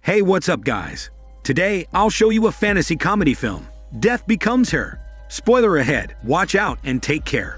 Hey, what's up, guys? Today, I'll show you a fantasy comedy film, Death Becomes Her. Spoiler ahead, watch out and take care.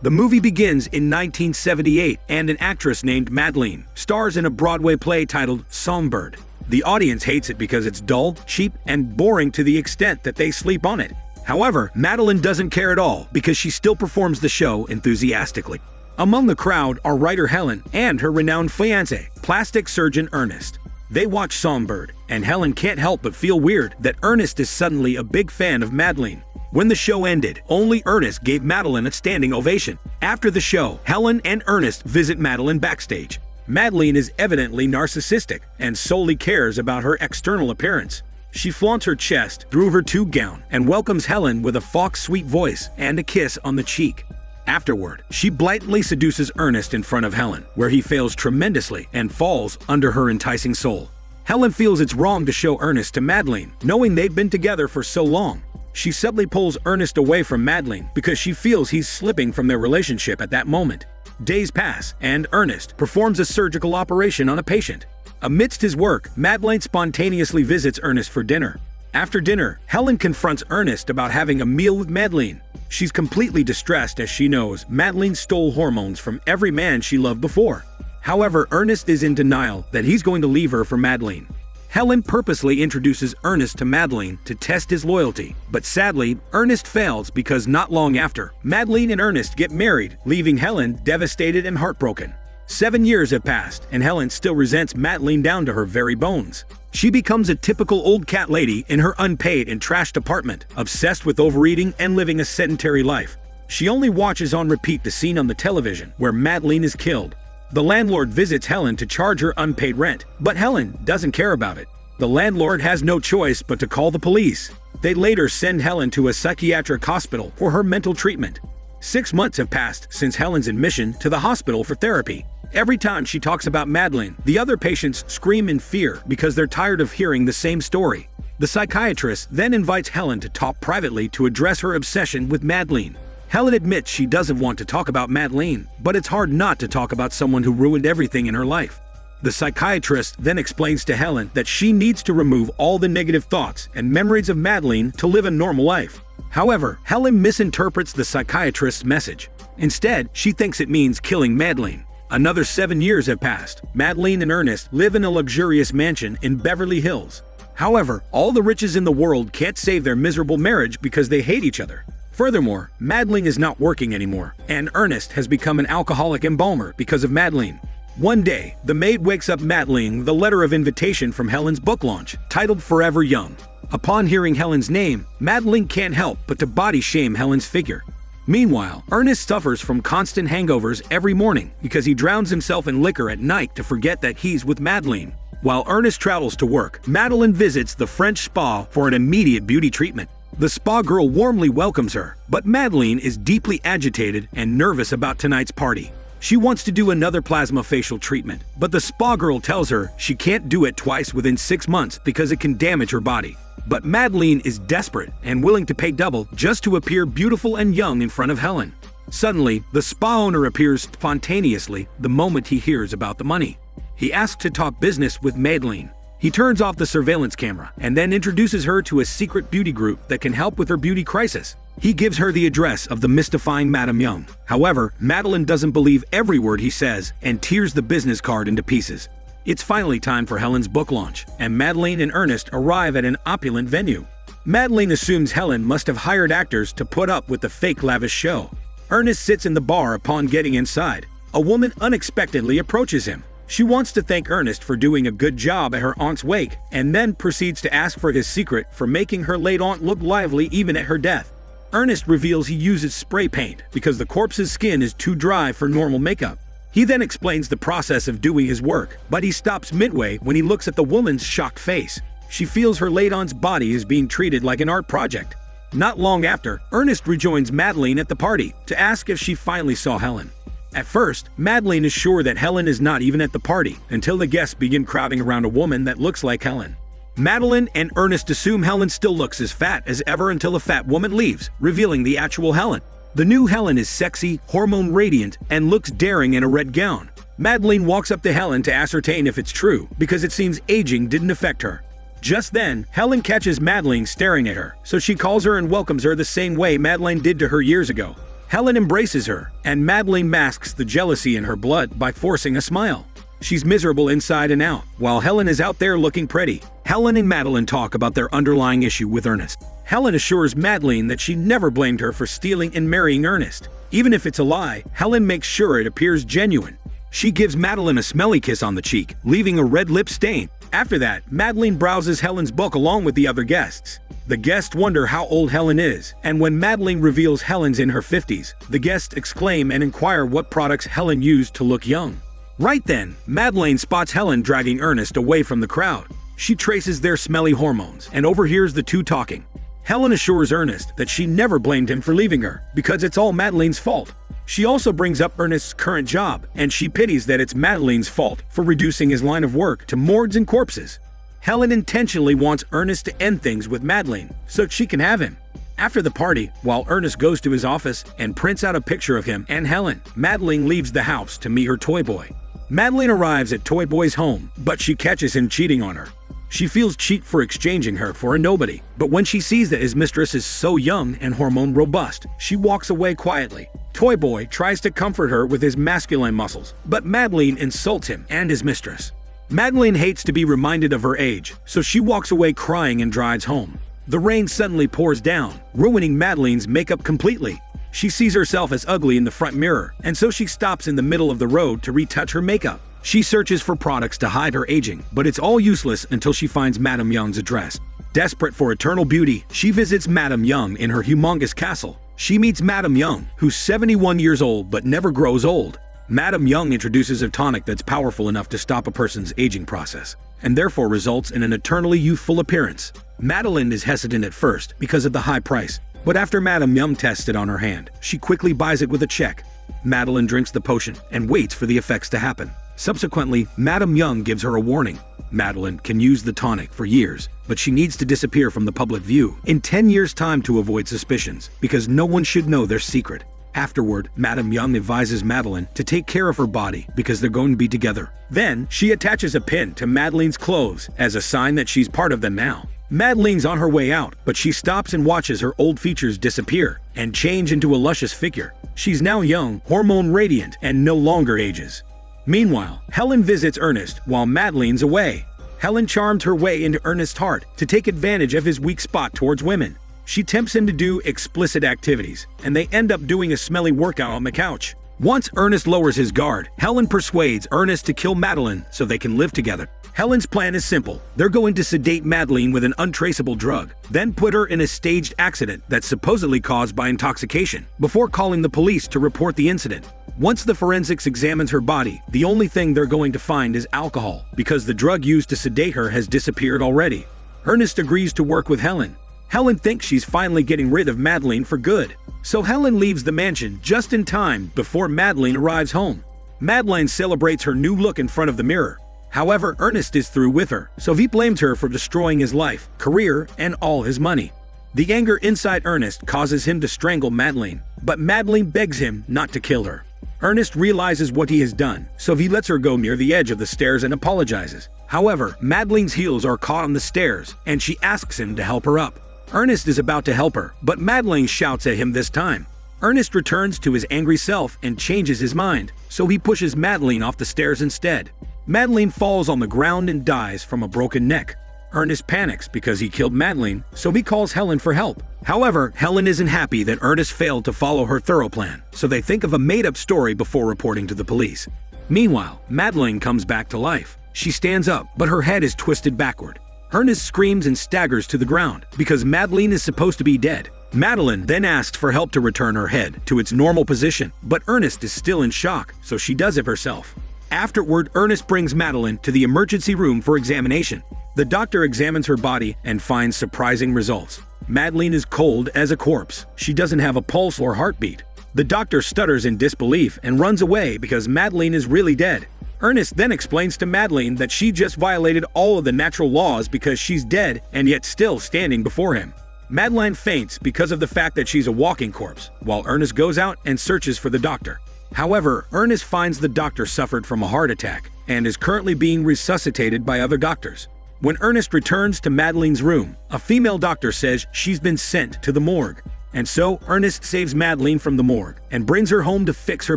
The movie begins in 1978, and an actress named Madeline stars in a Broadway play titled Songbird. The audience hates it because it's dull, cheap, and boring to the extent that they sleep on it. However, Madeline doesn't care at all because she still performs the show enthusiastically. Among the crowd are writer Helen and her renowned fiancé, plastic surgeon Ernest. They watch Songbird, and Helen can't help but feel weird that Ernest is suddenly a big fan of Madeline. When the show ended, only Ernest gave Madeline a standing ovation. After the show, Helen and Ernest visit Madeline backstage. Madeline is evidently narcissistic and solely cares about her external appearance. She flaunts her chest through her tube gown and welcomes Helen with a fox-sweet voice and a kiss on the cheek. Afterward, she blatantly seduces Ernest in front of Helen, where he fails tremendously and falls under her enticing soul. Helen feels it's wrong to show Ernest to Madeline, knowing they've been together for so long. She subtly pulls Ernest away from Madeline because she feels he's slipping from their relationship at that moment. Days pass, and Ernest performs a surgical operation on a patient. Amidst his work, Madeline spontaneously visits Ernest for dinner. After dinner, Helen confronts Ernest about having a meal with Madeline. She's completely distressed as she knows Madeline stole hormones from every man she loved before. However, Ernest is in denial that he's going to leave her for Madeline. Helen purposely introduces Ernest to Madeline to test his loyalty, but sadly, Ernest fails because not long after, Madeline and Ernest get married, leaving Helen devastated and heartbroken. 7 years have passed, and Helen still resents Madeline down to her very bones. She becomes a typical old cat lady in her unpaid and trashed apartment, obsessed with overeating and living a sedentary life. She only watches on repeat the scene on the television where Madeline is killed. The landlord visits Helen to charge her unpaid rent, but Helen doesn't care about it. The landlord has no choice but to call the police. They later send Helen to a psychiatric hospital for her mental treatment. 6 months have passed since Helen's admission to the hospital for therapy. Every time she talks about Madeline, the other patients scream in fear because they're tired of hearing the same story. The psychiatrist then invites Helen to talk privately to address her obsession with Madeline. Helen admits she doesn't want to talk about Madeline, but it's hard not to talk about someone who ruined everything in her life. The psychiatrist then explains to Helen that she needs to remove all the negative thoughts and memories of Madeline to live a normal life. However, Helen misinterprets the psychiatrist's message. Instead, she thinks it means killing Madeline. Another 7 years have passed. Madeline and Ernest live in a luxurious mansion in Beverly Hills. However, all the riches in the world can't save their miserable marriage because they hate each other. Furthermore, Madeline is not working anymore, and Ernest has become an alcoholic embalmer because of Madeline. One day, the maid wakes up Madeline with a letter of invitation from Helen's book launch, titled Forever Young. Upon hearing Helen's name, Madeline can't help but to body shame Helen's figure. Meanwhile, Ernest suffers from constant hangovers every morning because he drowns himself in liquor at night to forget that he's with Madeline. While Ernest travels to work, Madeline visits the French spa for an immediate beauty treatment. The spa girl warmly welcomes her, but Madeline is deeply agitated and nervous about tonight's party. She wants to do another plasma facial treatment, but the spa girl tells her she can't do it twice within 6 months because it can damage her body. But Madeline is desperate and willing to pay double just to appear beautiful and young in front of Helen. Suddenly, the spa owner appears spontaneously the moment he hears about the money. He asks to talk business with Madeline. He turns off the surveillance camera and then introduces her to a secret beauty group that can help with her beauty crisis. He gives her the address of the mystifying Madame Young. However, Madeline doesn't believe every word he says and tears the business card into pieces. It's finally time for Helen's book launch, and Madeline and Ernest arrive at an opulent venue. Madeline assumes Helen must have hired actors to put up with the fake lavish show. Ernest sits in the bar upon getting inside. A woman unexpectedly approaches him. She wants to thank Ernest for doing a good job at her aunt's wake, and then proceeds to ask for his secret for making her late aunt look lively even at her death. Ernest reveals he uses spray paint because the corpse's skin is too dry for normal makeup. He then explains the process of doing his work, but he stops midway when he looks at the woman's shocked face. She feels her late aunt's body is being treated like an art project. Not long after, Ernest rejoins Madeline at the party to ask if she finally saw Helen. At first, Madeline is sure that Helen is not even at the party until the guests begin crowding around a woman that looks like Helen. Madeline and Ernest assume Helen still looks as fat as ever until the fat woman leaves, revealing the actual Helen. The new Helen is sexy, hormone radiant, and looks daring in a red gown. Madeline walks up to Helen to ascertain if it's true, because it seems aging didn't affect her. Just then, Helen catches Madeline staring at her, so she calls her and welcomes her the same way Madeline did to her years ago. Helen embraces her, and Madeline masks the jealousy in her blood by forcing a smile. She's miserable inside and out, while Helen is out there looking pretty. Helen and Madeline talk about their underlying issue with Ernest. Helen assures Madeline that she never blamed her for stealing and marrying Ernest. Even if it's a lie, Helen makes sure it appears genuine. She gives Madeline a smelly kiss on the cheek, leaving a red lip stain. After that, Madeline browses Helen's book along with the other guests. The guests wonder how old Helen is, and when Madeline reveals Helen's in her 50s, the guests exclaim and inquire what products Helen used to look young. Right then, Madeline spots Helen dragging Ernest away from the crowd. She traces their smelly hormones and overhears the two talking. Helen assures Ernest that she never blamed him for leaving her, because it's all Madeline's fault. She also brings up Ernest's current job, and she pities that it's Madeline's fault for reducing his line of work to morgues and corpses. Helen intentionally wants Ernest to end things with Madeline so she can have him. After the party, while Ernest goes to his office and prints out a picture of him and Helen, Madeline leaves the house to meet her toy boy. Madeline arrives at Toy Boy's home, but she catches him cheating on her. She feels cheap for exchanging her for a nobody, but when she sees that his mistress is so young and hormone robust, she walks away quietly. Toy Boy tries to comfort her with his masculine muscles, but Madeline insults him and his mistress. Madeline hates to be reminded of her age, so she walks away crying and drives home. The rain suddenly pours down, ruining Madeline's makeup completely. She sees herself as ugly in the front mirror, and so she stops in the middle of the road to retouch her makeup. She searches for products to hide her aging, but it's all useless until she finds Madame Young's address. Desperate for eternal beauty, she visits Madame Young in her humongous castle. She meets Madame Young, who's 71 years old but never grows old. Madame Young introduces a tonic that's powerful enough to stop a person's aging process, and therefore results in an eternally youthful appearance. Madeline is hesitant at first because of the high price, but after Madame Young tests it on her hand, she quickly buys it with a check. Madeline drinks the potion and waits for the effects to happen. Subsequently, Madame Young gives her a warning. Madeline can use the tonic for years, but she needs to disappear from the public view in 10 years' time to avoid suspicions, because no one should know their secret. Afterward, Madame Young advises Madeline to take care of her body because they're going to be together. Then, she attaches a pin to Madeline's clothes as a sign that she's part of them now. Madeline's on her way out, but she stops and watches her old features disappear and change into a luscious figure. She's now young, hormone radiant, and no longer ages. Meanwhile, Helen visits Ernest while Madeline's away. Helen charmed her way into Ernest's heart to take advantage of his weak spot towards women. She tempts him to do explicit activities, and they end up doing a smelly workout on the couch. Once Ernest lowers his guard, Helen persuades Ernest to kill Madeline so they can live together. Helen's plan is simple. They're going to sedate Madeline with an untraceable drug, then put her in a staged accident that's supposedly caused by intoxication, before calling the police to report the incident. Once the forensics examines her body, the only thing they're going to find is alcohol, because the drug used to sedate her has disappeared already. Ernest agrees to work with Helen. Helen thinks she's finally getting rid of Madeline for good, so Helen leaves the mansion just in time before Madeline arrives home. Madeline celebrates her new look in front of the mirror. However, Ernest is through with her, so he blames her for destroying his life, career, and all his money. The anger inside Ernest causes him to strangle Madeline, but Madeline begs him not to kill her. Ernest realizes what he has done, so he lets her go near the edge of the stairs and apologizes. However, Madeline's heels are caught on the stairs, and she asks him to help her up. Ernest is about to help her, but Madeline shouts at him this time. Ernest returns to his angry self and changes his mind, so he pushes Madeline off the stairs instead. Madeline falls on the ground and dies from a broken neck. Ernest panics because he killed Madeline, so he calls Helen for help. However, Helen isn't happy that Ernest failed to follow her thorough plan, so they think of a made-up story before reporting to the police. Meanwhile, Madeline comes back to life. She stands up, but her head is twisted backward. Ernest screams and staggers to the ground because Madeline is supposed to be dead. Madeline then asks for help to return her head to its normal position, but Ernest is still in shock, so she does it herself. Afterward, Ernest brings Madeline to the emergency room for examination. The doctor examines her body and finds surprising results. Madeline is cold as a corpse. She doesn't have a pulse or heartbeat. The doctor stutters in disbelief and runs away because Madeline is really dead. Ernest then explains to Madeline that she just violated all of the natural laws because she's dead and yet still standing before him. Madeline faints because of the fact that she's a walking corpse, while Ernest goes out and searches for the doctor. However, Ernest finds the doctor suffered from a heart attack and is currently being resuscitated by other doctors. When Ernest returns to Madeline's room, a female doctor says she's been sent to the morgue. And so, Ernest saves Madeline from the morgue and brings her home to fix her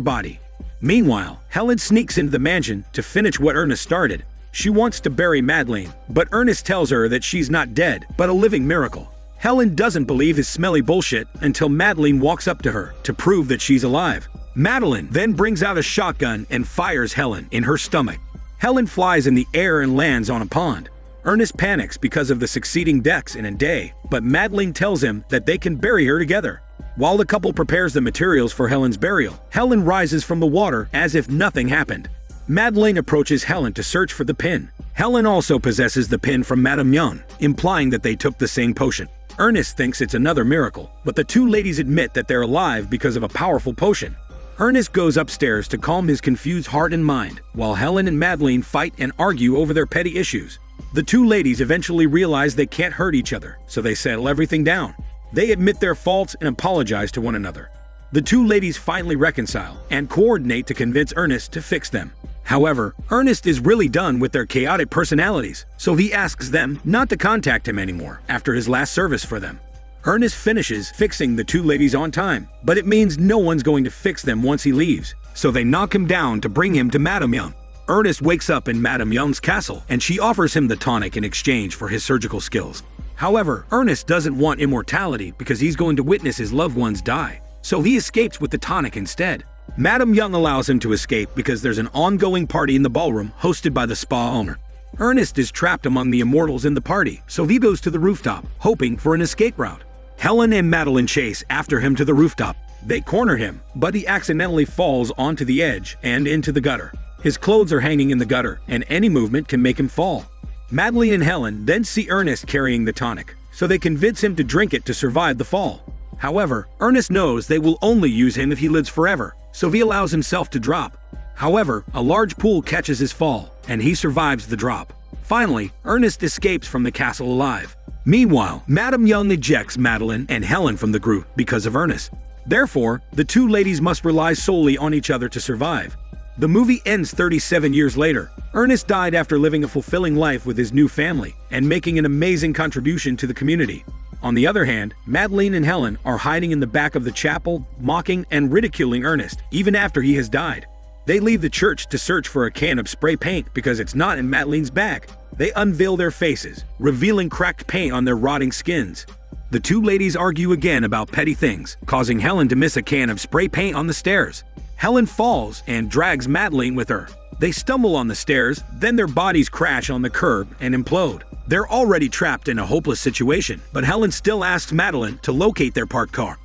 body. Meanwhile, Helen sneaks into the mansion to finish what Ernest started. She wants to bury Madeline, but Ernest tells her that she's not dead, but a living miracle. Helen doesn't believe his smelly bullshit until Madeline walks up to her to prove that she's alive. Madeline then brings out a shotgun and fires Helen in her stomach. Helen flies in the air and lands on a pond. Ernest panics because of the succeeding deaths in a day, but Madeline tells him that they can bury her together. While the couple prepares the materials for Helen's burial, Helen rises from the water as if nothing happened. Madeline approaches Helen to search for the pin. Helen also possesses the pin from Madame Young, implying that they took the same potion. Ernest thinks it's another miracle, but the two ladies admit that they're alive because of a powerful potion. Ernest goes upstairs to calm his confused heart and mind, while Helen and Madeline fight and argue over their petty issues. The two ladies eventually realize they can't hurt each other, so they settle everything down. They admit their faults and apologize to one another. The two ladies finally reconcile and coordinate to convince Ernest to fix them. However, Ernest is really done with their chaotic personalities, so he asks them not to contact him anymore after his last service for them. Ernest finishes fixing the two ladies on time, but it means no one's going to fix them once he leaves, so they knock him down to bring him to Madame Young. Ernest wakes up in Madame Young's castle, and she offers him the tonic in exchange for his surgical skills. However, Ernest doesn't want immortality because he's going to witness his loved ones die, so he escapes with the tonic instead. Madame Young allows him to escape because there's an ongoing party in the ballroom hosted by the spa owner. Ernest is trapped among the immortals in the party, so he goes to the rooftop, hoping for an escape route. Helen and Madeline chase after him to the rooftop. They corner him, but he accidentally falls onto the edge and into the gutter. His clothes are hanging in the gutter, and any movement can make him fall. Madeline and Helen then see Ernest carrying the tonic, so they convince him to drink it to survive the fall. However, Ernest knows they will only use him if he lives forever, so he allows himself to drop. However, a large pool catches his fall, and he survives the drop. Finally, Ernest escapes from the castle alive. Meanwhile, Madame Young ejects Madeline and Helen from the group because of Ernest. Therefore, the two ladies must rely solely on each other to survive. The movie ends 37 years later. Ernest died after living a fulfilling life with his new family and making an amazing contribution to the community. On the other hand, Madeline and Helen are hiding in the back of the chapel, mocking and ridiculing Ernest even after he has died. They leave the church to search for a can of spray paint because it's not in Madeline's bag. They unveil their faces, revealing cracked paint on their rotting skins. The two ladies argue again about petty things, causing Helen to miss a can of spray paint on the stairs. Helen falls and drags Madeline with her. They stumble on the stairs, then their bodies crash on the curb and implode. They're already trapped in a hopeless situation, but Helen still asks Madeline to locate their parked car.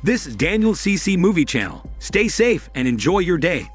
This is Daniel CC Movie Channel. Stay safe and enjoy your day.